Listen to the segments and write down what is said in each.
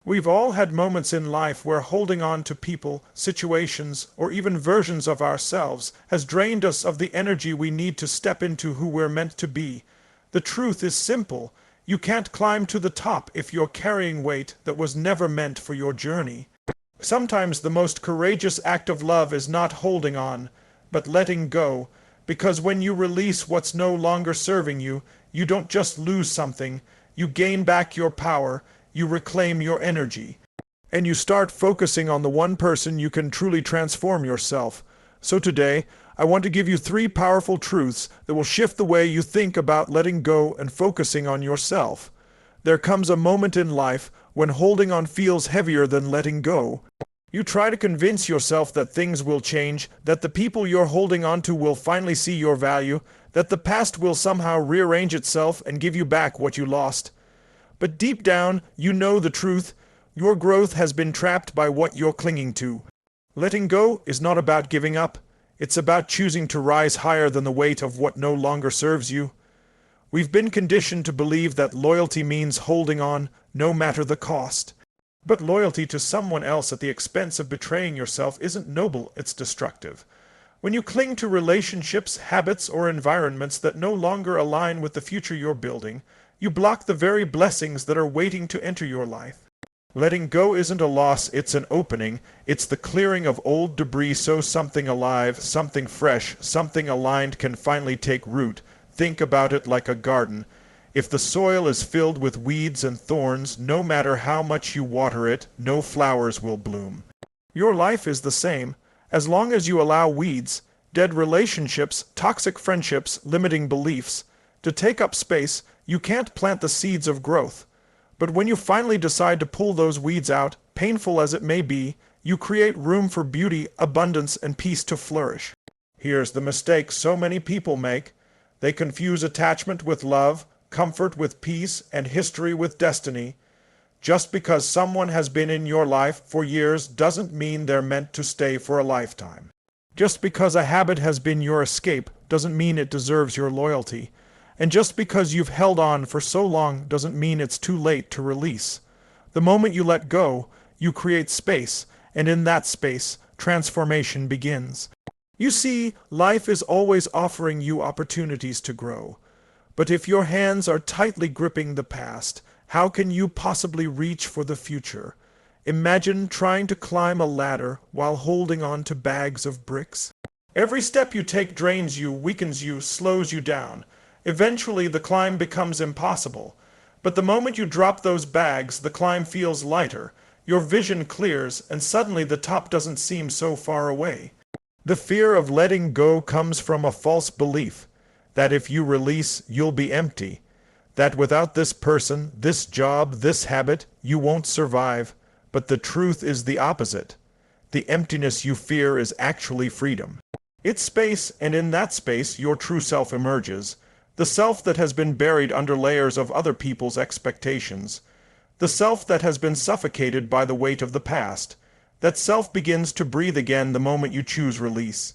We've all had moments in life where holding on to people, situations, or even versions of ourselves has drained us of the energy we need to step into who we're meant to be. The truth is simple. You can't climb to the top if you're carrying weight that was never meant for your journey. Sometimes the most courageous act of love is not holding on, but letting go, because when you release what's no longer serving you, you don't just lose something, you gain back your power, you reclaim your energy, and you start focusing on the one person you can truly transform yourself. So today, I want to give you 3 powerful truths that will shift the way you think about letting go and focusing on yourself. There comes a moment in life when holding on feels heavier than letting go. You try to convince yourself that things will change, that the people you're holding on to will finally see your value, that the past will somehow rearrange itself and give you back what you lost. But deep down, you know the truth. Your growth has been trapped by what you're clinging to. Letting go is not about giving up. It's about choosing to rise higher than the weight of what no longer serves you. We've been conditioned to believe that loyalty means holding on, no matter the cost. But loyalty to someone else at the expense of betraying yourself isn't noble, it's destructive. When you cling to relationships, habits, or environments that no longer align with the future you're building, you block the very blessings that are waiting to enter your life. Letting go isn't a loss, it's an opening. It's the clearing of old debris so something alive, something fresh, something aligned can finally take root. Think about it like a garden. If the soil is filled with weeds and thorns, no matter how much you water it, no flowers will bloom. Your life is the same. As long as you allow weeds, dead relationships, toxic friendships, limiting beliefs, to take up space, you can't plant the seeds of growth. But when you finally decide to pull those weeds out, painful as it may be, you create room for beauty, abundance, and peace to flourish. Here's the mistake so many people make. They confuse attachment with love, comfort with peace, and history with destiny. Just because someone has been in your life for years doesn't mean they're meant to stay for a lifetime. Just because a habit has been your escape doesn't mean it deserves your loyalty. And just because you've held on for so long doesn't mean it's too late to release. The moment you let go, you create space, and in that space, transformation begins. You see, life is always offering you opportunities to grow. But if your hands are tightly gripping the past, how can you possibly reach for the future? Imagine trying to climb a ladder while holding on to bags of bricks. Every step you take drains you, weakens you, slows you down. Eventually, the climb becomes impossible. But the moment you drop those bags, the climb feels lighter. Your vision clears, and suddenly the top doesn't seem so far away. The fear of letting go comes from a false belief that if you release, you'll be empty. That without this person, this job, this habit, you won't survive. But the truth is the opposite. The emptiness you fear is actually freedom. It's space, and in that space, your true self emerges. The self that has been buried under layers of other people's expectations. The self that has been suffocated by the weight of the past. That self begins to breathe again the moment you choose release.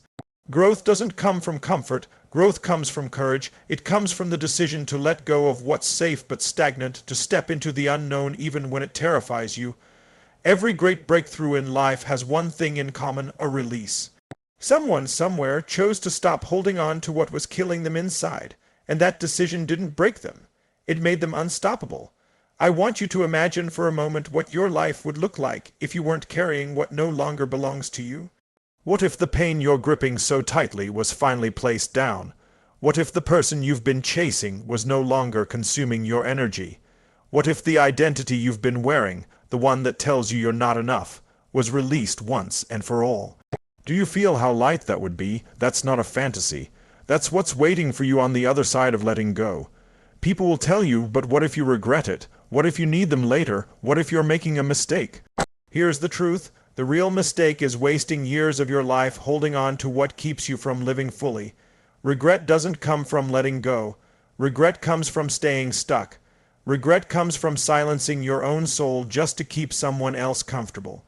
Growth doesn't come from comfort. Growth comes from courage. It comes from the decision to let go of what's safe but stagnant, to step into the unknown even when it terrifies you. Every great breakthrough in life has one thing in common: a release. Someone somewhere chose to stop holding on to what was killing them inside. And that decision didn't break them. It made them unstoppable. I want you to imagine for a moment what your life would look like if you weren't carrying what no longer belongs to you. What if the pain you're gripping so tightly was finally placed down? What if the person you've been chasing was no longer consuming your energy? What if the identity you've been wearing, the one that tells you you're not enough, was released once and for all? Do you feel how light that would be? That's not a fantasy. That's what's waiting for you on the other side of letting go. People will tell you, but what if you regret it? What if you need them later? What if you're making a mistake? Here's the truth. The real mistake is wasting years of your life holding on to what keeps you from living fully. Regret doesn't come from letting go. Regret comes from staying stuck. Regret comes from silencing your own soul just to keep someone else comfortable.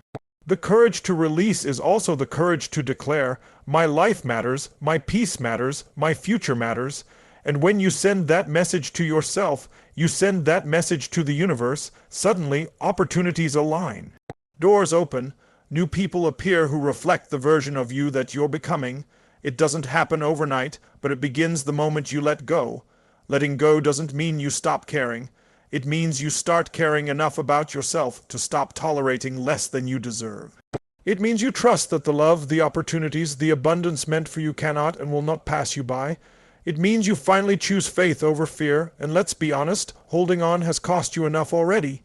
The courage to release is also the courage to declare, my life matters, my peace matters, my future matters, And when you send that message to yourself, you send that message to the universe, suddenly opportunities align. Doors open, new people appear who reflect the version of you that you're becoming. It doesn't happen overnight, but it begins the moment you let go. Letting go doesn't mean you stop caring. It means you start caring enough about yourself to stop tolerating less than you deserve. It means you trust that the love, the opportunities, the abundance meant for you cannot and will not pass you by. It means you finally choose faith over fear, and let's be honest, holding on has cost you enough already.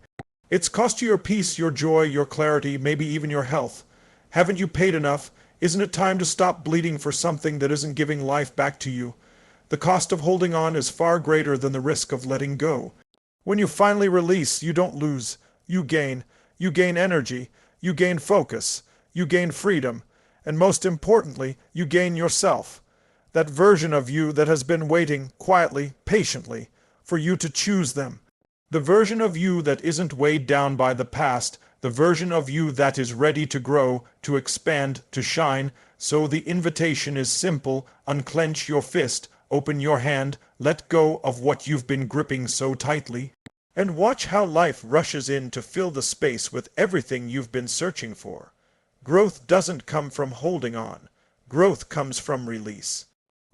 It's cost you your peace, your joy, your clarity, maybe even your health. Haven't you paid enough? Isn't it time to stop bleeding for something that isn't giving life back to you? The cost of holding on is far greater than the risk of letting go. When you finally release, you don't lose. You gain. You gain energy. You gain focus. You gain freedom. And most importantly, you gain yourself. That version of you that has been waiting quietly, patiently, for you to choose them. The version of you that isn't weighed down by the past, the version of you that is ready to grow, to expand, to shine. So the invitation is simple: unclench your fist, open your hand, let go of what you've been gripping so tightly, and watch how life rushes in to fill the space with everything you've been searching for. Growth doesn't come from holding on. Growth comes from release.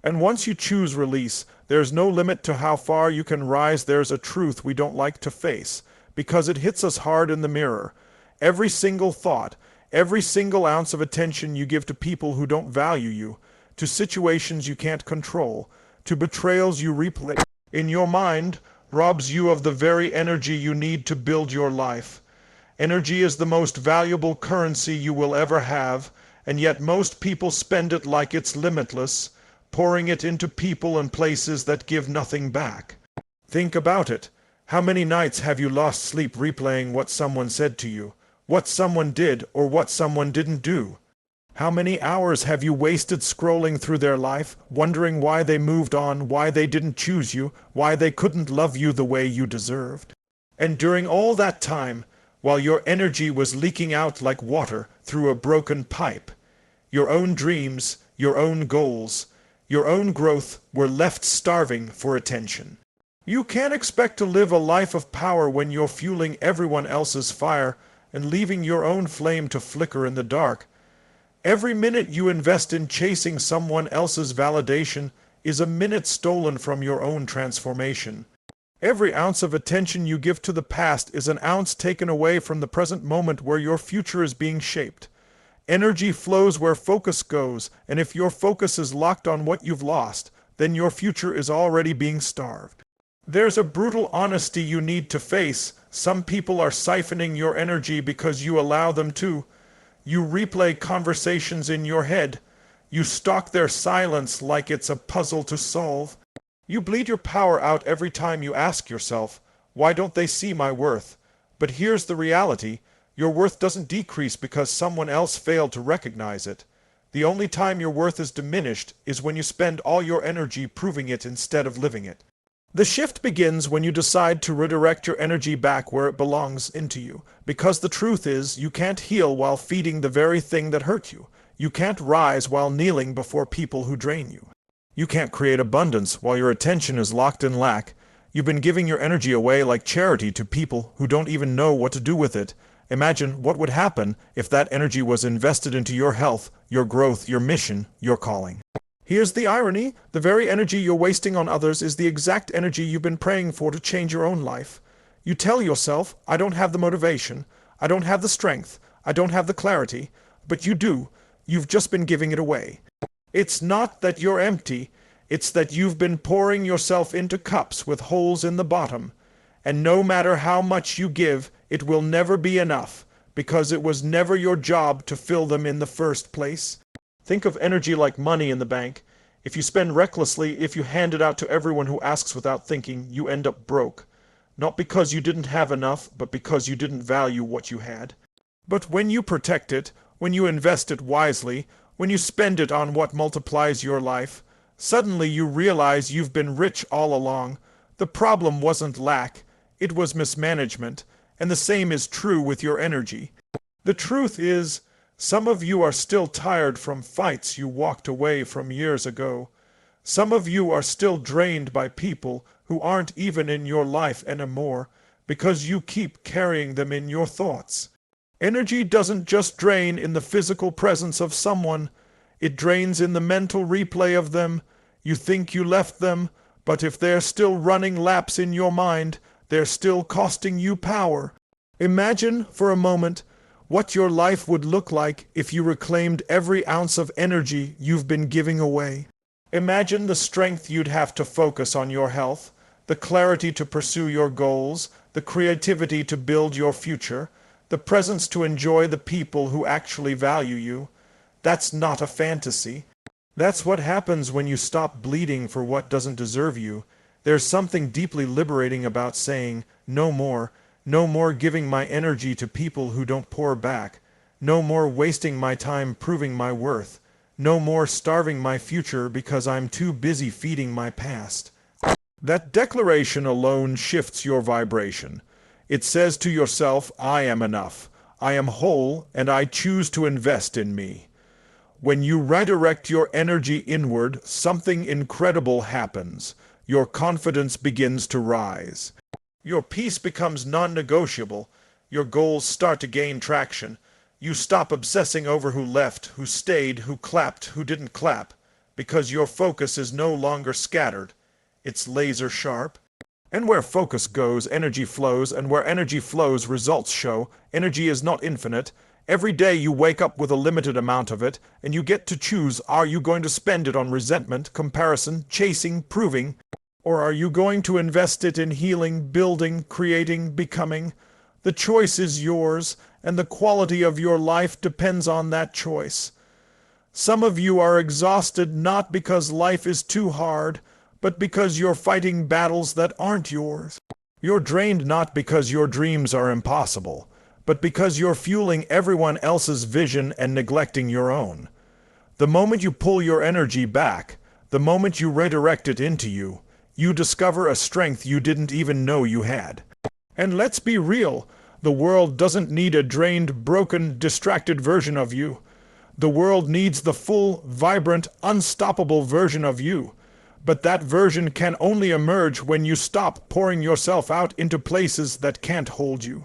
And once you choose release, there's no limit to how far you can rise. There's a truth we don't like to face, because it hits us hard in the mirror. Every single thought, every single ounce of attention you give to people who don't value you, to situations you can't control, to betrayals you replay in your mind, robs you of the very energy you need to build your life. Energy is the most valuable currency you will ever have, and yet most people spend it like it's limitless, pouring it into people and places that give nothing back. Think about it. How many nights have you lost sleep replaying what someone said to you, what someone did, or what someone didn't do? How many hours have you wasted scrolling through their life, wondering why they moved on, why they didn't choose you, why they couldn't love you the way you deserved? And during all that time, while your energy was leaking out like water through a broken pipe, your own dreams, your own goals, your own growth were left starving for attention. You can't expect to live a life of power when you're fueling everyone else's fire and leaving your own flame to flicker in the dark. Every minute you invest in chasing someone else's validation is a minute stolen from your own transformation. Every ounce of attention you give to the past is an ounce taken away from the present moment where your future is being shaped. Energy flows where focus goes, and if your focus is locked on what you've lost, then your future is already being starved. There's a brutal honesty you need to face. Some people are siphoning your energy because you allow them to. You replay conversations in your head. You stalk their silence like it's a puzzle to solve. You bleed your power out every time you ask yourself, why don't they see my worth? But here's the reality. Your worth doesn't decrease because someone else failed to recognize it. The only time your worth is diminished is when you spend all your energy proving it instead of living it. The shift begins when you decide to redirect your energy back where it belongs, into you. Because the truth is, you can't heal while feeding the very thing that hurt you. You can't rise while kneeling before people who drain you. You can't create abundance while your attention is locked in lack. You've been giving your energy away like charity to people who don't even know what to do with it. Imagine what would happen if that energy was invested into your health, your growth, your mission, your calling. Here's the irony. The very energy you're wasting on others is the exact energy you've been praying for to change your own life. You tell yourself, I don't have the motivation, I don't have the strength, I don't have the clarity, but you do. You've just been giving it away. It's not that you're empty, it's that you've been pouring yourself into cups with holes in the bottom. And no matter how much you give, it will never be enough, because it was never your job to fill them in the first place. Think of energy like money in the bank. If you spend recklessly, if you hand it out to everyone who asks without thinking, you end up broke. Not because you didn't have enough, but because you didn't value what you had. But when you protect it, when you invest it wisely, when you spend it on what multiplies your life, suddenly you realize you've been rich all along. The problem wasn't lack, it was mismanagement, and the same is true with your energy. The truth is, some of you are still tired from fights you walked away from years ago. Some of you are still drained by people who aren't even in your life anymore because you keep carrying them in your thoughts. Energy doesn't just drain in the physical presence of someone, it drains in the mental replay of them. You think you left them, but if they're still running laps in your mind, they're still costing you power. Imagine, for a moment, what your life would look like if you reclaimed every ounce of energy you've been giving away. Imagine the strength you'd have to focus on your health, the clarity to pursue your goals, the creativity to build your future, the presence to enjoy the people who actually value you. That's not a fantasy. That's what happens when you stop bleeding for what doesn't deserve you. There's something deeply liberating about saying, no more giving my energy to people who don't pour back, no more wasting my time proving my worth, no more starving my future because I'm too busy feeding my past. That declaration alone shifts your vibration. It says to yourself, I am enough, I am whole, and I choose to invest in me. When you redirect your energy inward, something incredible happens. Your confidence begins to rise. Your peace becomes non-negotiable. Your goals start to gain traction. You stop obsessing over who left, who stayed, who clapped, who didn't clap, because your focus is no longer scattered. It's laser sharp. And where focus goes, energy flows, and where energy flows, results show. Energy is not infinite. Every day you wake up with a limited amount of it, and you get to choose, are you going to spend it on resentment, comparison, chasing, proving, or are you going to invest it in healing, building, creating, becoming? The choice is yours, and the quality of your life depends on that choice. Some of you are exhausted not because life is too hard, but because you're fighting battles that aren't yours. You're drained not because your dreams are impossible, but because you're fueling everyone else's vision and neglecting your own. The moment you pull your energy back, the moment you redirect it into you, you discover a strength you didn't even know you had. And let's be real, the world doesn't need a drained, broken, distracted version of you. The world needs the full, vibrant, unstoppable version of you. But that version can only emerge when you stop pouring yourself out into places that can't hold you.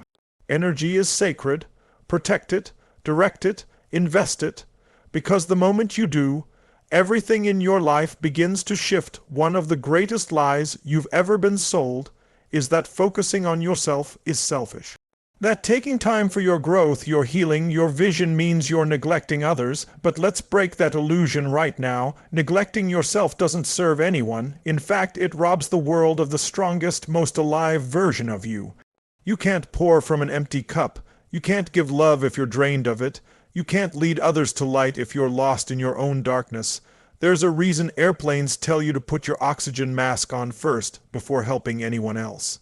Energy is sacred. Protect it, direct it, invest it, because the moment you do, everything in your life begins to shift. One of the greatest lies you've ever been sold is that focusing on yourself is selfish. That taking time for your growth, your healing, your vision means you're neglecting others, but let's break that illusion right now. Neglecting yourself doesn't serve anyone. In fact, it robs the world of the strongest, most alive version of you. You can't pour from an empty cup. You can't give love if you're drained of it. You can't lead others to light if you're lost in your own darkness. There's a reason airplanes tell you to put your oxygen mask on first before helping anyone else.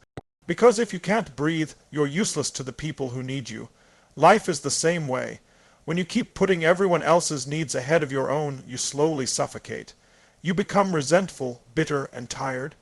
Because if you can't breathe, you're useless to the people who need you. Life is the same way. When you keep putting everyone else's needs ahead of your own, you slowly suffocate. You become resentful, bitter, and tired.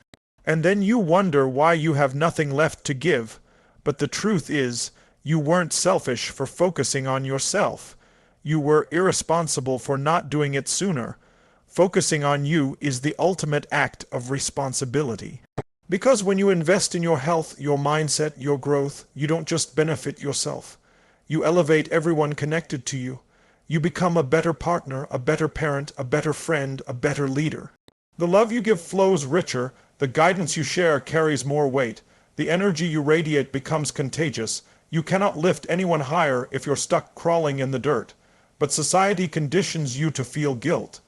And then you wonder why you have nothing left to give. But the truth is, you weren't selfish for focusing on yourself. You were irresponsible for not doing it sooner. Focusing on you is the ultimate act of responsibility. Because when you invest in your health, your mindset, your growth, you don't just benefit yourself. You elevate everyone connected to you. You become a better partner, a better parent, a better friend, a better leader. The love you give flows richer, the guidance you share carries more weight, the energy you radiate becomes contagious. You cannot lift anyone higher if you're stuck crawling in the dirt. But society conditions you to feel guilt,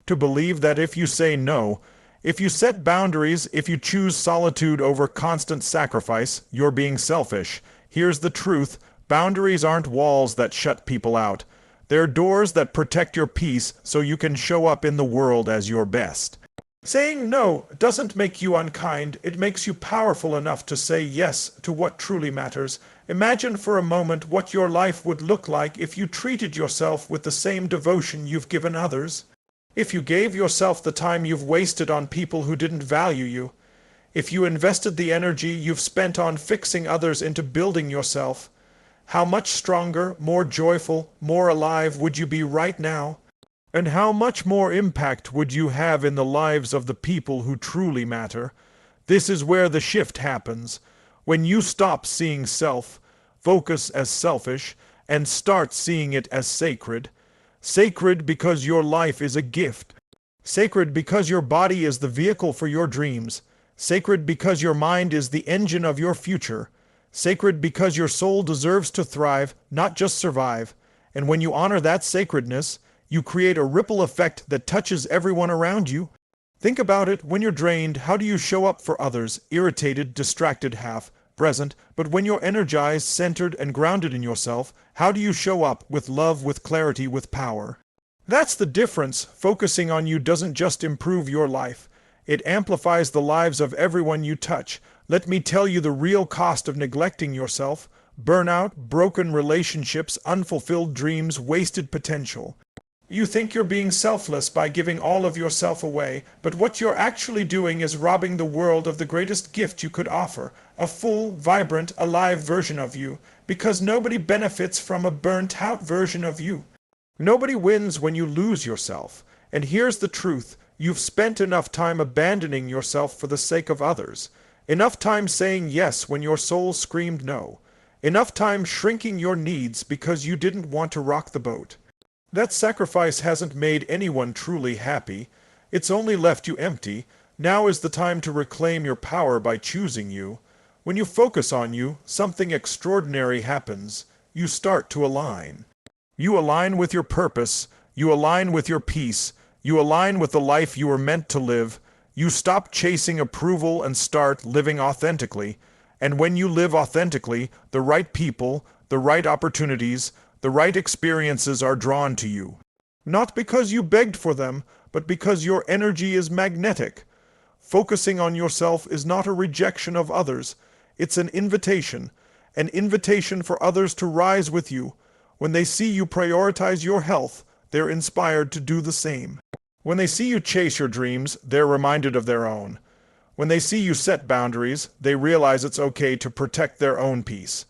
to believe that if you say no, if you set boundaries, if you choose solitude over constant sacrifice, you're being selfish. Here's the truth. Boundaries aren't walls that shut people out. They're doors that protect your peace so you can show up in the world as your best. Saying no doesn't make you unkind. It makes you powerful enough to say yes to what truly matters. Imagine for a moment what your life would look like if you treated yourself with the same devotion you've given others. If you gave yourself the time you've wasted on people who didn't value you. If you invested the energy you've spent on fixing others into building yourself. How much stronger, more joyful, more alive would you be right now? And how much more impact would you have in the lives of the people who truly matter? This is where the shift happens. When you stop seeing focus as selfish, and start seeing it as sacred. Sacred because your life is a gift. Sacred because your body is the vehicle for your dreams. Sacred because your mind is the engine of your future. Sacred because your soul deserves to thrive, not just survive. And when you honor that sacredness, you create a ripple effect that touches everyone around you. Think about it. When you're drained, how do you show up for others? Irritated, distracted, half present. But when you're energized, centered, and grounded in yourself, how do you show up? With love, with clarity, with power. That's the difference. Focusing on you doesn't just improve your life. It amplifies the lives of everyone you touch. Let me tell you the real cost of neglecting yourself. Burnout, broken relationships, unfulfilled dreams, wasted potential. You think you're being selfless by giving all of yourself away, but what you're actually doing is robbing the world of the greatest gift you could offer, a full, vibrant, alive version of you, because nobody benefits from a burnt-out version of you. Nobody wins when you lose yourself. And here's the truth. You've spent enough time abandoning yourself for the sake of others. Enough time saying yes when your soul screamed no. Enough time shrinking your needs because you didn't want to rock the boat. That sacrifice hasn't made anyone truly happy. It's only left you empty. Now is the time to reclaim your power by choosing you. When you focus on you, something extraordinary happens. You start to align. You align with your purpose. You align with your peace. You align with the life you were meant to live. You stop chasing approval and start living authentically. And when you live authentically, the right people, the right opportunities, the right experiences are drawn to you. Not because you begged for them, but because your energy is magnetic. Focusing on yourself is not a rejection of others. It's an invitation for others to rise with you. When they see you prioritize your health, they're inspired to do the same. When they see you chase your dreams, they're reminded of their own. When they see you set boundaries, they realize it's okay to protect their own peace.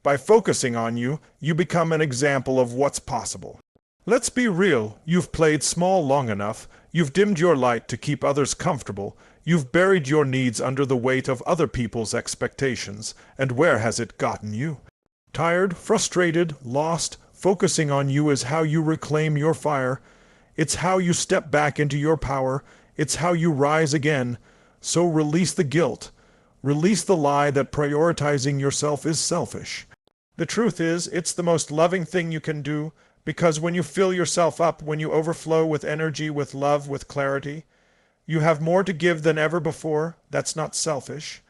By focusing on you, you become an example of what's possible. Let's be real. You've played small long enough. You've dimmed your light to keep others comfortable. You've buried your needs under the weight of other people's expectations. And where has it gotten you? Tired, frustrated, lost. Focusing on you is how you reclaim your fire. It's how you step back into your power. It's how you rise again. So release the guilt. Release the lie that prioritizing yourself is selfish. The truth is, it's the most loving thing you can do, because when you fill yourself up, when you overflow with energy, with love, with clarity, you have more to give than ever before. That's not selfish.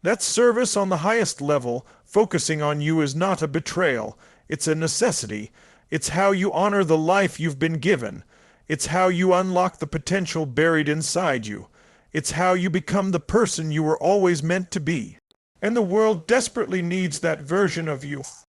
That's service on the highest level. Focusing on you is not a betrayal. It's a necessity. It's how you honor the life you've been given. It's how you unlock the potential buried inside you. It's how you become the person you were always meant to be. And the world desperately needs that version of you.